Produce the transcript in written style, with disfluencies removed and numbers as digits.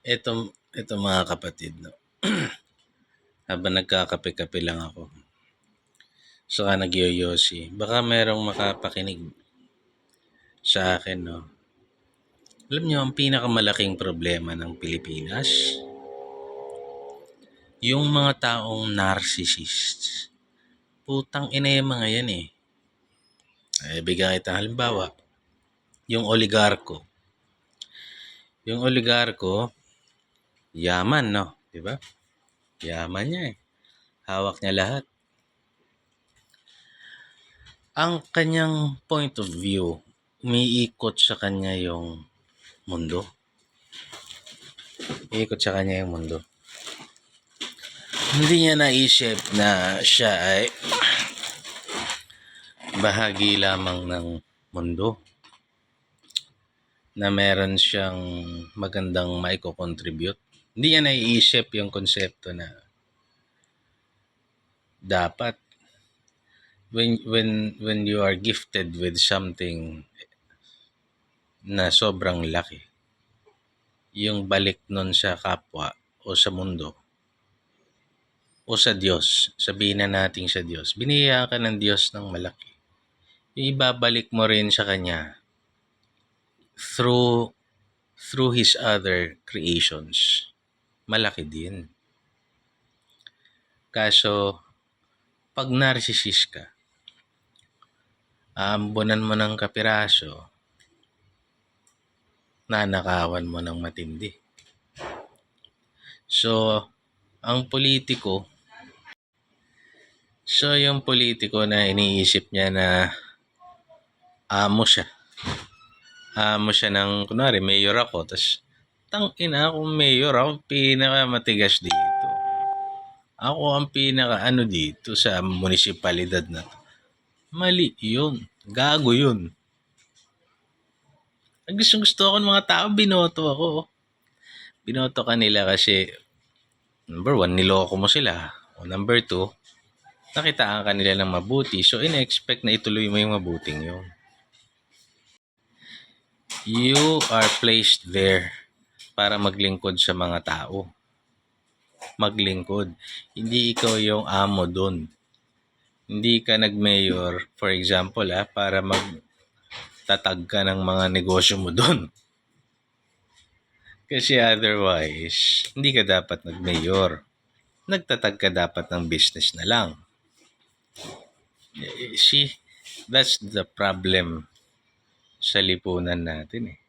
Ito mga kapatid, no? Habang nagkakape-kape lang ako, saka nagyoyosi, baka merong makapakinig sa akin, no? Alam nyo, ang pinakamalaking problema ng Pilipinas, yung mga taong narcissists. Putang ina yung mga yan eh. Bigyan kita halimbawa, yung oligarko. Yung oligarko, yaman, no? Diba? Yaman niya eh. Hawak niya lahat. Ang kanyang point of view, umiikot sa kanya yung mundo. Iikot sa kanya yung mundo. Hindi niya naisip na siya ay bahagi lamang ng mundo. Na meron siyang magandang maiko-contribute. Hindi niya naiisip yung konsepto na dapat when you are gifted with something na sobrang laki, yung balik nun sa kapwa o sa mundo o sa Diyos, sabihin na natin sa Diyos, biniyayaan ka ng Diyos ng malaki. Yung ibabalik mo rin sa Kanya through His other creations. Malaki din. Kaso, pag narcissist ka, aambunan mo ng kapiraso, nanakawan mo ng matindi. So, yung politiko na iniisip niya na amo siya ng, kunwari, mayor ako, tas tangina akong mayor, ako pinakamatigas dito. Ako ang dito sa munisipalidad na to. Mali yun. Gago yun. Ang gusto ako ng mga tao, binoto ako. Binoto kanila kasi, number 1, niloko mo sila. O number 2, nakitaan ka nila ng mabuti. So, in-expect na ituloy mo yung mabuting yun. You are placed there para maglingkod sa mga tao. Maglingkod. Hindi ikaw yung amo doon. Hindi ka nag-mayor, for example, para magtatag ka ng mga negosyo mo doon. Kasi otherwise, hindi ka dapat nag-mayor. Nagtatag ka dapat ng business na lang. See, that's the problem sa lipunan natin eh.